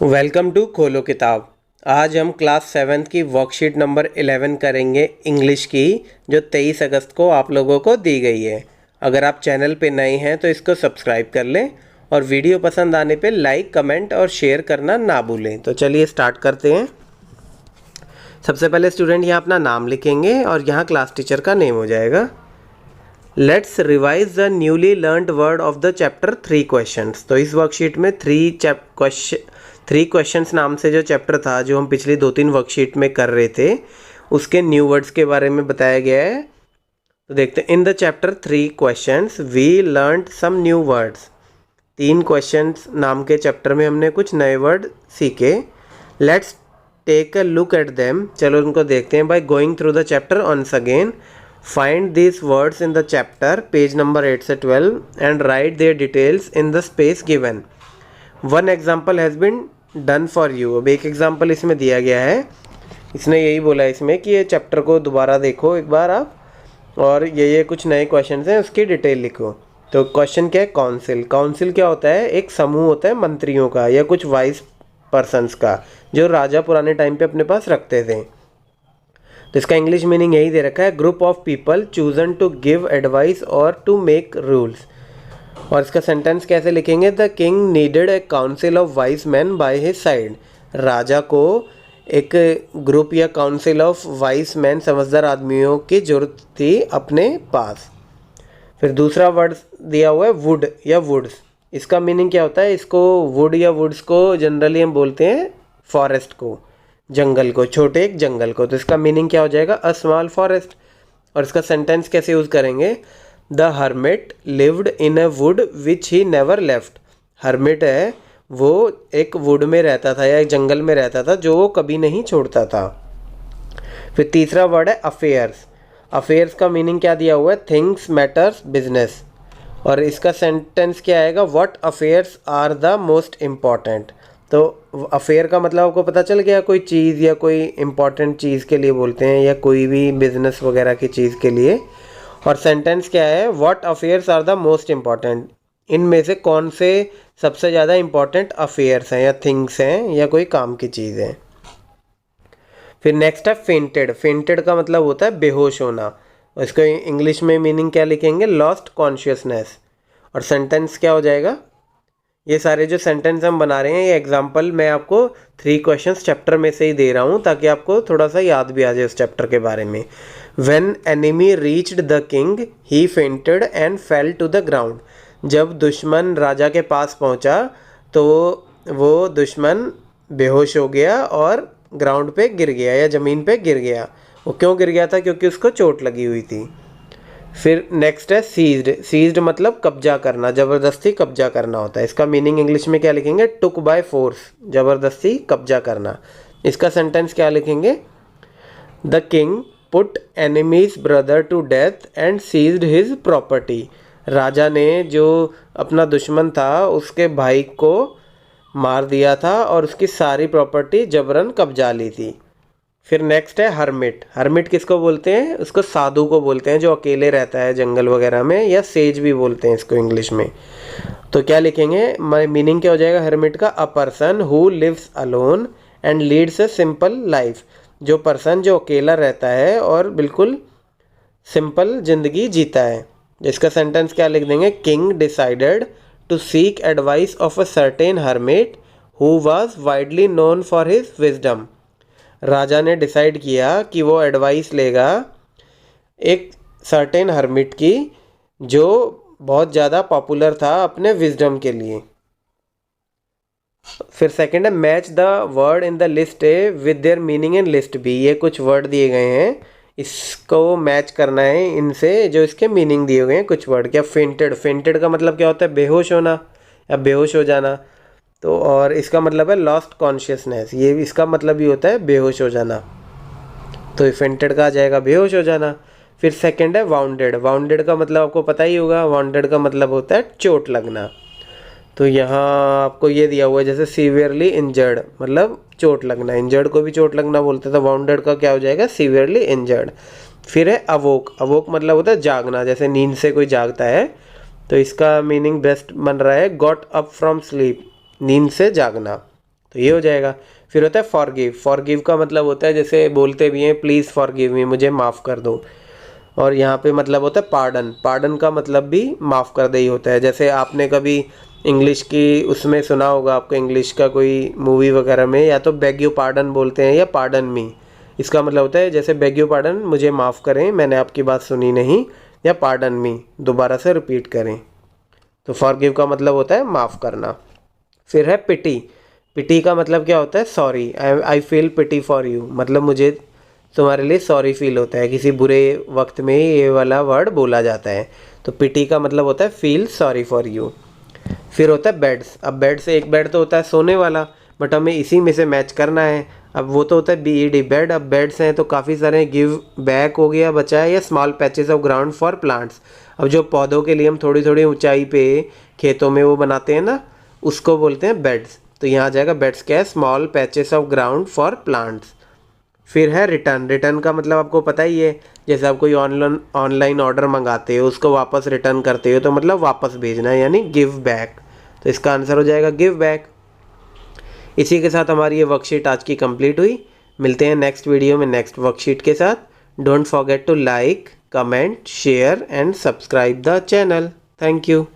Welcome to खोलो किताब। आज हम क्लास 7th की वर्कशीट नंबर 11 करेंगे इंग्लिश की, जो 23 अगस्त को आप लोगों को दी गई है। अगर आप चैनल पे नए हैं तो इसको सब्सक्राइब कर लें और वीडियो पसंद आने पे लाइक, कमेंट और शेयर करना ना भूलें। तो चलिए स्टार्ट करते हैं। सबसे पहले स्टूडेंट यहाँ अपना नाम लिखेंगे और यहाँ क्लास टीचर का नेम हो जाएगा। Let's revise the newly learned word of the chapter 3 questions. तो इस वर्कशीट में 3 क्वेश्चंस नाम से जो चैप्टर था, जो हम पिछली 2-3 वर्कशीट में कर रहे थे, उसके न्यू वर्ड्स के बारे में बताया गया है। तो देखते हैं। In the chapter 3 questions we learned some new words. 3 questions नाम के चैप्टर में हमने कुछ नए वर्ड सीखे। Let's take a look at them. चलो उनको देखते हैं by going through the chapter once again. Find these words in the chapter, page number 8 से 12, and write their details in the space given. One example has been done for you. अब एक example इसमें दिया गया है। इसने यही बोला है इसमें कि ये चैप्टर को दोबारा देखो एक बार आप, और ये कुछ नए क्वेश्चन हैं, उसकी डिटेल लिखो। तो क्वेश्चन क्या है? काउंसिल। काउंसिल क्या होता है? एक समूह होता है मंत्रियों का या कुछ वाइस पर्सन्स का, जो राजा पुराने टाइम पे अपने पास रखते थे। तो इसका इंग्लिश मीनिंग यही दे रखा है, group of people chosen to give advice और टू मेक रूल्स। और इसका सेंटेंस कैसे लिखेंगे? The king needed a council of wise man by his side. राजा को एक ग्रुप या काउंसिल ऑफ वाइज मैन, समझदार आदमियों की जरूरत थी अपने पास। फिर दूसरा वर्ड दिया हुआ है वुड या वुड्स। इसका मीनिंग क्या होता है? इसको वुड या वुड्स को जनरली हम बोलते हैं फॉरेस्ट को, जंगल को, छोटे एक जंगल को। तो इसका मीनिंग क्या हो जाएगा? A small forest. और इसका सेंटेंस कैसे यूज़ करेंगे? The hermit lived in a would which he never left. Hermit है, वो एक वुड में रहता था या एक जंगल में रहता था, जो वो कभी नहीं छोड़ता था। फिर तीसरा वर्ड है अफेयर्स। अफेयर्स का मीनिंग क्या दिया हुआ है? Things, matters, business. और इसका सेंटेंस क्या आएगा? What affairs are the most important. तो अफेयर का मतलब आपको पता चल गया, कोई चीज़ या कोई इम्पॉर्टेंट चीज़ के लिए बोलते हैं, या कोई भी बिजनेस वगैरह की चीज़ के लिए। और सेंटेंस क्या है? What affairs are the most important. इनमें से कौन से सबसे ज़्यादा इम्पॉर्टेंट अफेयर्स हैं या थिंग्स हैं या कोई काम की चीज़ है। फिर नेक्स्ट है फेंटेड। फेंटेड का मतलब होता है बेहोश होना। इसको इंग्लिश में मीनिंग क्या लिखेंगे? Lost consciousness. और सेंटेंस क्या हो जाएगा? ये सारे जो सेंटेंस हम बना रहे हैं, ये एग्जाम्पल मैं आपको 3 क्वेश्चंस चैप्टर में से ही दे रहा हूँ, ताकि आपको थोड़ा सा याद भी आ जाए उस चैप्टर के बारे में। When enemy reached the king he fainted and fell to the ground. जब दुश्मन राजा के पास पहुँचा तो वो दुश्मन बेहोश हो गया और ग्राउंड पे गिर गया या ज़मीन पे गिर गया। वो क्यों गिर गया था? क्योंकि उसको चोट लगी हुई थी। फिर नेक्स्ट है सीज्ड। सीज्ड मतलब कब्जा करना, ज़बरदस्ती कब्जा करना होता है। इसका मीनिंग इंग्लिश में क्या लिखेंगे? टुक बाय फोर्स, ज़बरदस्ती कब्जा करना। इसका सेंटेंस क्या लिखेंगे? The king put enemies brother to death and seized his property. राजा ने जो अपना दुश्मन था उसके भाई को मार दिया था और उसकी सारी प्रॉपर्टी जबरन कब्जा ली थी। फिर नेक्स्ट है हर्मिट। हर्मिट किसको बोलते हैं? उसको साधु को बोलते हैं, जो अकेले रहता है जंगल वगैरह में, या सेज भी बोलते हैं इसको इंग्लिश में। तो क्या लिखेंगे? मीनिंग क्या हो जाएगा हर्मिट का? A person who lives alone and leads a simple life. जो पर्सन जो अकेला रहता है और बिल्कुल सिंपल जिंदगी जीता है। इसका सेंटेंस क्या लिख देंगे? King decided to seek advice of a certain hermit who was widely known for his wisdom. राजा ने डिसाइड किया कि वो एडवाइस लेगा एक सर्टेन हर्मिट की, जो बहुत ज़्यादा पॉपुलर था अपने विजडम के लिए। फिर सेकंड है match the word in the list A with their meaning in list B. ये कुछ वर्ड दिए गए हैं, इसको मैच करना है इनसे जो इसके मीनिंग दिए गए हैं कुछ वर्ड। क्या? फेंटेड। फेंटेड का मतलब क्या होता है? बेहोश होना या बेहोश हो जाना। तो और इसका मतलब है लॉस्ट कॉन्शियसनेस। ये इसका मतलब भी होता है बेहोश हो जाना। तो फेंटेड का आ जाएगा बेहोश हो जाना। फिर सेकंड है वाउंडेड। वाउंडेड का मतलब आपको पता ही होगा। वाउंडेड का मतलब होता है चोट लगना। तो यहाँ आपको ये दिया हुआ है जैसे सीवियरली इंजर्ड, मतलब चोट लगना। इंजर्ड को भी चोट लगना बोलते हैं, तो वाउंडेड का क्या हो जाएगा? Severely injured. फिर है अवोक। अवोक मतलब होता है जागना, जैसे नींद से कोई जागता है। तो इसका मीनिंग बेस्ट बन रहा है गॉट अप फ्रॉम स्लीप, नींद से जागना। तो ये हो जाएगा। फिर होता है फॉरगिव। फॉरगिव का मतलब होता है जैसे बोलते भी हैं प्लीज़ फॉरगिव मी, मुझे माफ़ कर दो। और यहाँ पे मतलब होता है पार्डन। पार्डन का मतलब भी माफ़ कर दे ही होता है। जैसे आपने कभी इंग्लिश की उसमें सुना होगा, आपको इंग्लिश का कोई मूवी वगैरह में, या तो बेग यू पार्डन बोलते हैं या पार्डन मी। इसका मतलब होता है जैसे बेग यू पार्डन, मुझे माफ़ करें, मैंने आपकी बात सुनी नहीं, या पार्डन मी, दोबारा से रिपीट करें। तो फॉरगिव का मतलब होता है माफ़ करना। फिर है पिटी। पिटी का मतलब क्या होता है? Sorry. I feel pity for you, मतलब मुझे तुम्हारे लिए सॉरी फील होता है। किसी बुरे वक्त में ये वाला वर्ड बोला जाता है। तो पिटी का मतलब होता है फील सॉरी फॉर यू। फिर होता है बेड्स। अब बेड से एक बेड तो होता है सोने वाला, बट हमें इसी में से मैच करना है। अब वो तो होता है BED बेड। अब बेड्स हैं तो काफ़ी सारे हैं। गिव बैक हो गया बचा है, या small patches of ground for plants. अब जो पौधों के लिए हम थोड़ी थोड़ी ऊंचाई पे खेतों में वो बनाते हैं ना, उसको बोलते हैं बेड्स। तो यहाँ आ जाएगा बेड्स क्या है? Small patches of ground for plants. फिर है रिटर्न। रिटर्न का मतलब आपको पता ही है, जैसे आप कोई ऑनलाइन ऑर्डर मंगाते हो, उसको वापस रिटर्न करते हो, तो मतलब वापस भेजना है, यानी गिव बैक। तो इसका आंसर हो जाएगा गिव बैक। इसी के साथ हमारी ये वर्कशीट आज की कंप्लीट हुई। मिलते हैं नेक्स्ट वीडियो में नेक्स्ट वर्कशीट के साथ। Don't forget to like, comment, share and subscribe the channel. Thank you.